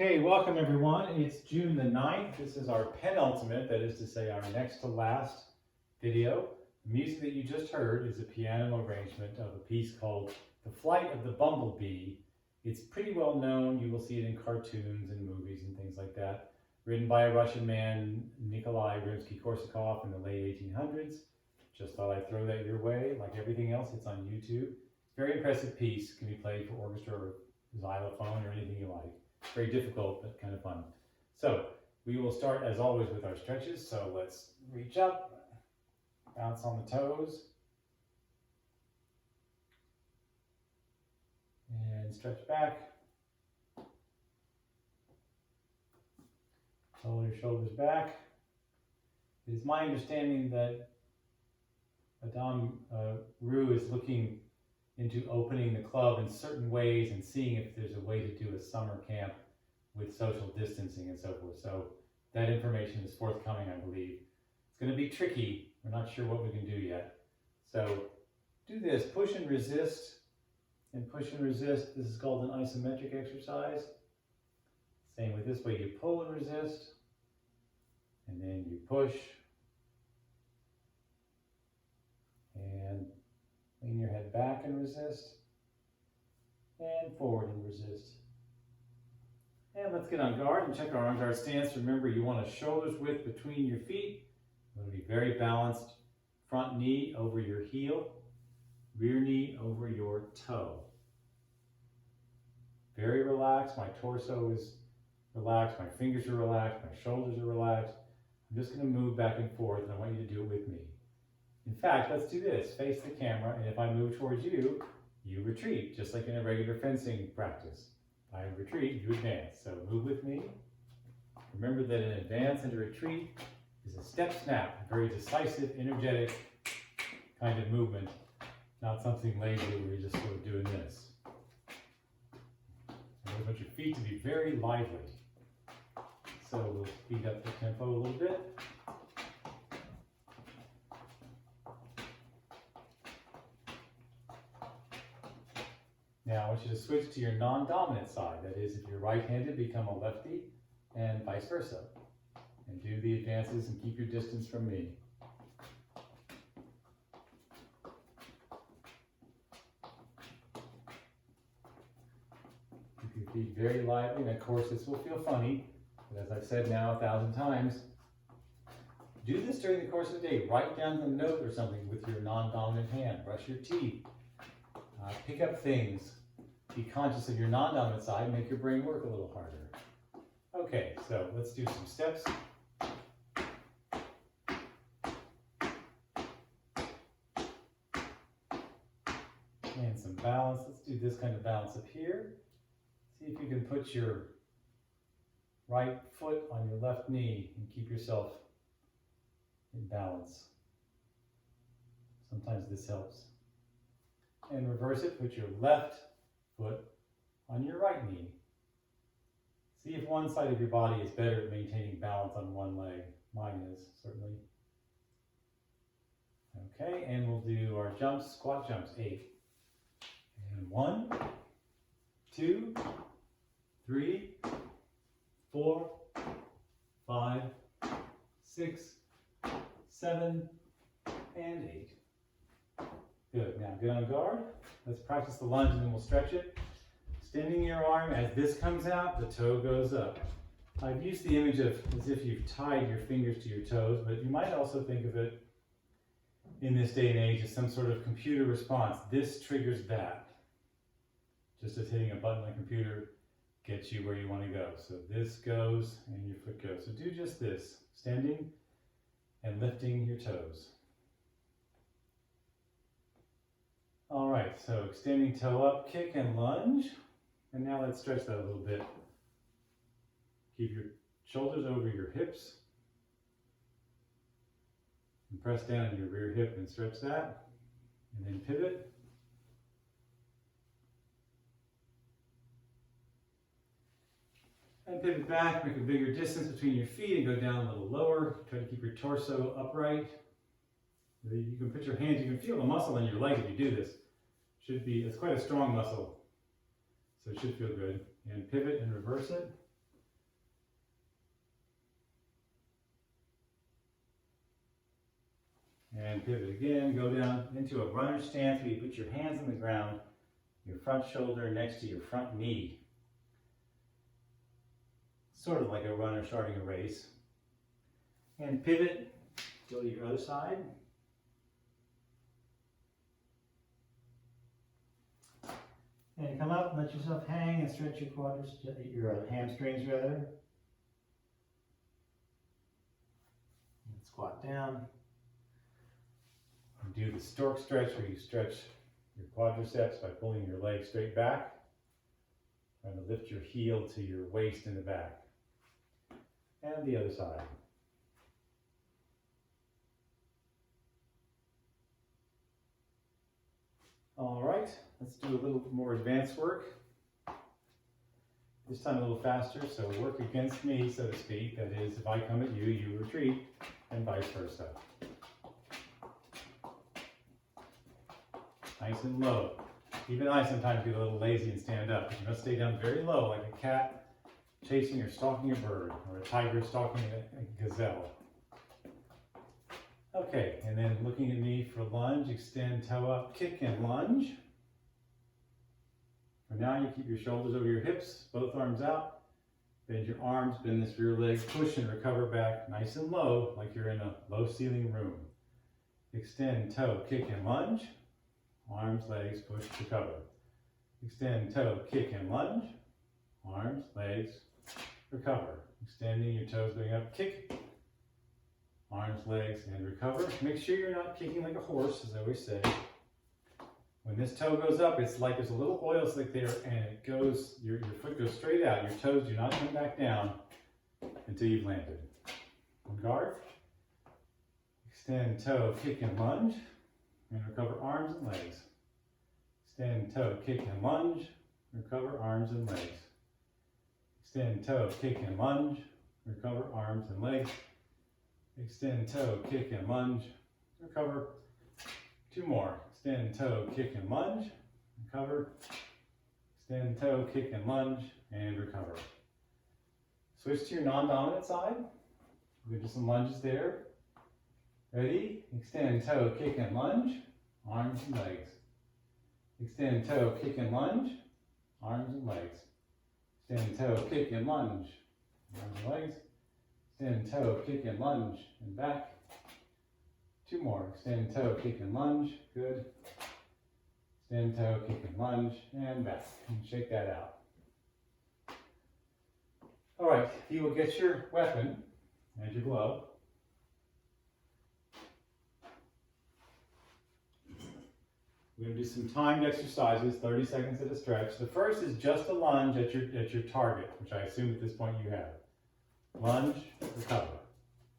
Okay, welcome everyone. It's June the 9th. This is our penultimate, that is to say our next to last video. The music that you just heard is a piano arrangement of a piece called The Flight of the Bumblebee. It's pretty well known. You will see it in cartoons and movies and things like that. Written by a Russian man, Nikolai Rimsky-Korsakov, in the late 1800s. Just thought I'd throw that your way. Like everything else, it's on YouTube. Very impressive piece. Can be played for orchestra or xylophone or anything you like. Very difficult, but kind of fun. So we will start as always with our stretches. So let's reach up, bounce on the toes, and stretch back. Roll your shoulders back. It is my understanding that Madame Roux is looking into opening the club in certain ways and seeing if there's a way to do a summer camp with social distancing and so forth. So that information is forthcoming, I believe. It's going to be tricky. We're not sure what we can do yet. So do this, push and resist, and push and resist. This is called an isometric exercise. Same with this way, you pull and resist, and then you push, and lean your head back and resist, and forward and resist. And let's get on guard and check our on guard stance. Remember, you want a shoulder's width between your feet. You want to be very balanced. Front knee over your heel, rear knee over your toe. Very relaxed. My torso is relaxed. My fingers are relaxed. My shoulders are relaxed. I'm just going to move back and forth, and I want you to do it with me. In fact, let's do this. Face the camera, and if I move towards you, you retreat, just like in a regular fencing practice. I retreat, you advance. So move with me. Remember that an advance and a retreat is a step snap, a very decisive, energetic kind of movement, not something lazy where you're just sort of doing this. And I want your feet to be very lively. So we'll speed up the tempo a little bit. Now I want you to switch to your non-dominant side. That is, if you're right-handed, become a lefty, and vice versa. And do the advances and keep your distance from me. Keep your feet very lively, and of course this will feel funny, but as I've said now 1,000 times, do this during the course of the day. Write down the note or something with your non-dominant hand. Brush your teeth. Pick up things. Be conscious of your non-dominant side. Make your brain work a little harder. Okay, so let's do some steps. And some balance. Let's do this kind of balance up here. See if you can put your right foot on your left knee and keep yourself in balance. Sometimes this helps. And reverse it, put your left foot on your right knee. See if one side of your body is better at maintaining balance on one leg. Mine is, certainly. Okay, and we'll do our jumps, squat jumps, 8. And 1, 2, 3, 4, 5, 6, 7, and 8. Good. Now get on guard. Let's practice the lunge and then we'll stretch it. Extending your arm, as this comes out, the toe goes up. I've used the image of as if you've tied your fingers to your toes, but you might also think of it in this day and age as some sort of computer response. This triggers that. Just as hitting a button on a computer gets you where you want to go. So this goes and your foot goes. So do just this, extending and lifting your toes. All right, so extending toe up, kick and lunge. And now let's stretch that a little bit. Keep your shoulders over your hips. And press down on your rear hip and stretch that. And then pivot. And pivot back, make a bigger distance between your feet and go down a little lower. Try to keep your torso upright. You can put your hands, you can feel the muscle in your leg if you do this. It's quite a strong muscle, so it should feel good. And pivot and reverse it. And pivot again, go down into a runner stance where you put your hands on the ground, your front shoulder next to your front knee. Sort of like a runner starting a race. And pivot, go to your other side. And come up, let yourself hang and stretch your hamstrings rather. And squat down. And do the stork stretch where you stretch your quadriceps by pulling your leg straight back. Trying to lift your heel to your waist in the back. And the other side. All right, let's do a little more advanced work. This time a little faster, so work against me, so to speak. That is, if I come at you, you retreat, and vice versa. Nice and low. Even I sometimes get a little lazy and stand up. You must stay down very low, like a cat chasing or stalking a bird, or a tiger stalking a gazelle. Okay, and then looking at me for lunge, extend toe up, kick and lunge. For now, you keep your shoulders over your hips, both arms out. Bend your arms, bend this rear leg, push and recover back nice and low, like you're in a low ceiling room. Extend toe, kick and lunge. Arms, legs, push, recover. Extend toe, kick and lunge. Arms, legs, recover. Extending your toes going up, kick. Arms, legs, and recover. Make sure you're not kicking like a horse, as I always say. When this toe goes up, it's like there's a little oil slick there, and it goes, your foot goes straight out. Your toes do not come back down until you've landed. On guard. Extend toe, kick and lunge. And recover arms and legs. Extend toe, kick and lunge. Recover arms and legs. Extend toe, kick and lunge. Recover arms and legs. Extend toe, kick and lunge. Recover. Two more. Extend toe, kick and lunge. Recover. Extend toe, kick and lunge. And recover. Switch to your non-dominant side. We'll do some lunges there. Ready? Extend toe, kick and lunge. Arms and legs. Extend toe, kick and lunge. Arms and legs. Extend toe, kick and lunge. Arms and legs. Extend toe, kick and lunge. And back. Two more. Extend toe, kick and lunge. Good. Extend toe, kick and lunge. And back. And shake that out. All right. If you will get your weapon and your glove. We're going to do some timed exercises, 30 seconds at a stretch. The first is just a lunge at your target, which I assume at this point you have. Lunge, recover.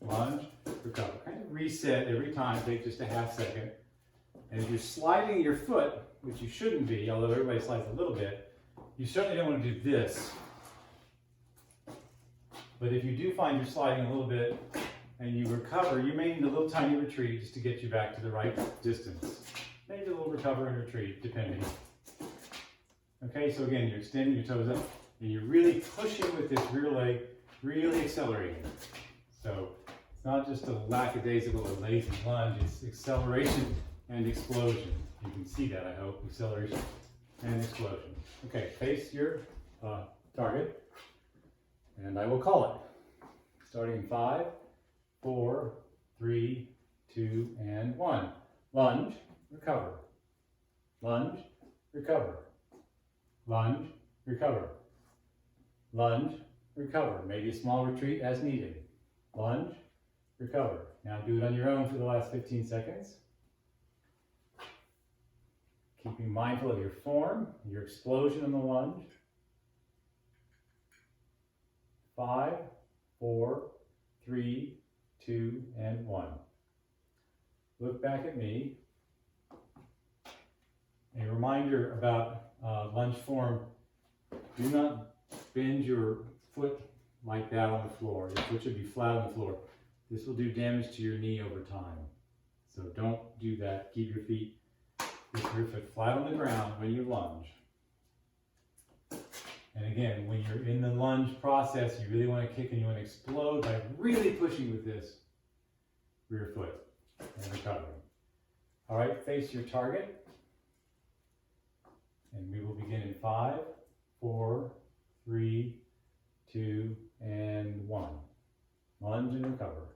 Lunge, recover. Kind of reset every time, take just a half second. And if you're sliding your foot, which you shouldn't be, although everybody slides a little bit, you certainly don't want to do this. But if you do find you're sliding a little bit and you recover, you may need a little tiny retreat just to get you back to the right distance. Maybe a little recover and retreat, depending. Okay, so again, you're extending your toes up, and you're really pushing with this rear leg, really accelerating. So it's not just a lackadaisical or lazy lunge, it's acceleration and explosion. You can see that, I hope, acceleration and explosion. Okay, face your target, and I will call it. Starting in 5, 4, 3, 2, and 1. Lunge. Recover. Lunge, recover. Lunge, recover. Lunge, recover. Maybe a small retreat as needed. Lunge, recover. Now do it on your own for the last 15 seconds. Keeping mindful of your form, your explosion in the lunge. 5, 4, 3, 2, and 1. Look back at me. A reminder about lunge form, do not bend your foot like that on the floor. Your foot should be flat on the floor. This will do damage to your knee over time. So don't do that. Keep your feet with your foot flat on the ground when you lunge. And again, when you're in the lunge process, you really want to kick and you want to explode by really pushing with this rear foot. and recover. All right, face your target. And we will begin in 5, 4, 3, 2, and 1. Lunge and recover.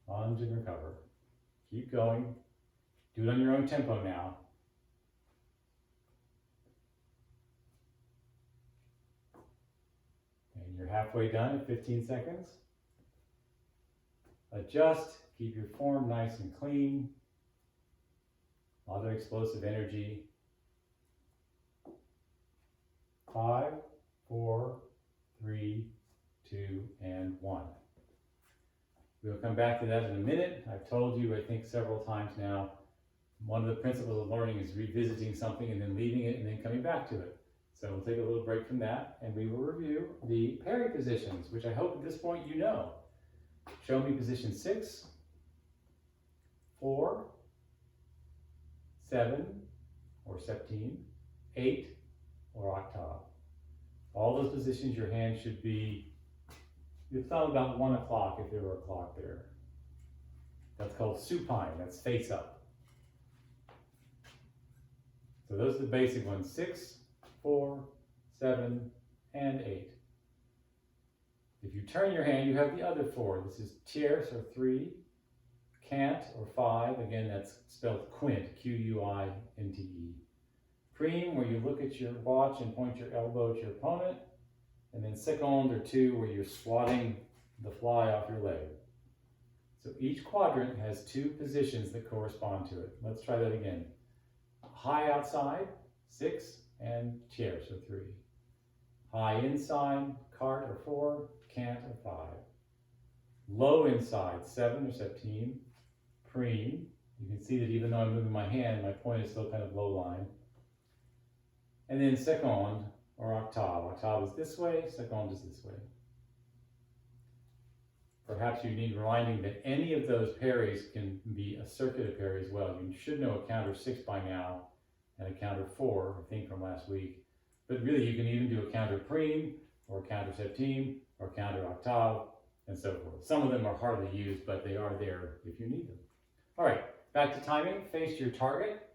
Lunge and recover. Keep going. Do it on your own tempo now. And you're halfway done at 15 seconds. Adjust. Keep your form nice and clean. A lot of explosive energy. 5, 4, 3, 2, and 1. We'll come back to that in a minute. I've told you, I think several times now, one of the principles of learning is revisiting something and then leaving it and then coming back to it. So we'll take a little break from that and we will review the parry positions, which I hope at this point you know. Show me position 6, 4, 7, or septime, 8, or octave. All those positions, your hand should be, your thumb about 1 o'clock if there were a clock there. That's called supine, that's face up. So those are the basic ones, 6, 4, 7, and 8. If you turn your hand, you have the other 4. This is tierce, or 3, cant, or 5. Again, that's spelled quint, Q-U-I-N-T-E. Prime, where you look at your watch and point your elbow at your opponent. And then seconde, or 2, where you're swatting the fly off your leg. So each quadrant has 2 positions that correspond to it. Let's try that again. High outside, 6, and tierce, or 3. High inside, carte, or 4, cant, or 5. Low inside, 7, or septime. Prime. You can see that even though I'm moving my hand, my point is still kind of low line. And then seconde, or octave. Octave is this way, seconde is this way. Perhaps you need reminding that any of those parries can be a circular parry as well. You should know a counter 6 by now, and a counter 4, I think from last week. But really you can even do a counter prime, or counter septime, or counter octave, and so forth. Some of them are hardly used, but they are there if you need them. All right, back to timing. Face your target.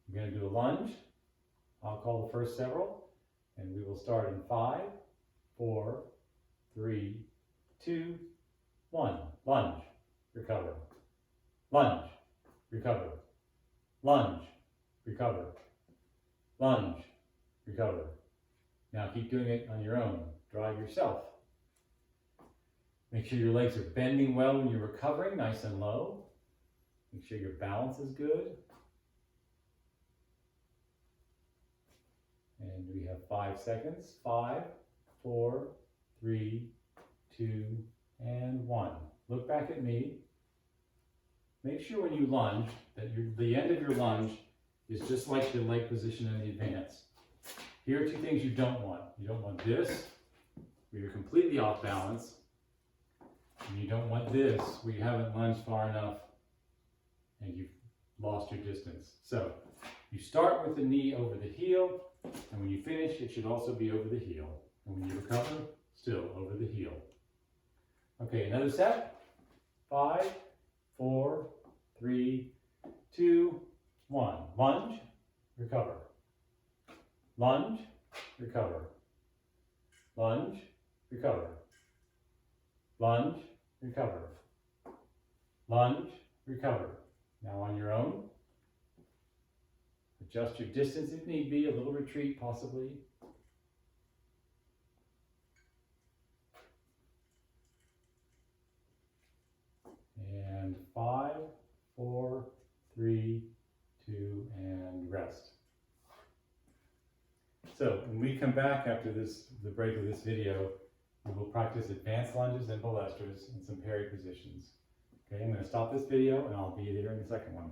We're going to do a lunge. I'll call the first several, and we will start in 5, 4, 3, 2, 1. Lunge, recover. Lunge, recover. Lunge, recover. Lunge, recover. Now keep doing it on your own. Drive yourself. Make sure your legs are bending well when you're recovering, nice and low. Make sure your balance is good. And we have 5 seconds. 5, 4, 3, 2, and 1. Look back at me. Make sure when you lunge that the end of your lunge is just like the leg position in the advance. Here are 2 things you don't want. You don't want this, where you're completely off balance. And you don't want this, where you haven't lunged far enough and you've lost your distance. So you start with the knee over the heel, and when you finish, it should also be over the heel. And when you recover, still over the heel. Okay, another set. 5, 4, 3, 2, 1. Lunge, recover. Lunge, recover. Lunge, recover. Lunge, recover. Lunge, recover. Now on your own, adjust your distance if need be, a little retreat possibly. And 5, 4, 3, 2, and rest. So when we come back after the break of this video, we will practice advanced lunges and balestras and some parry positions. Okay, I'm going to stop this video and I'll be there in the second one.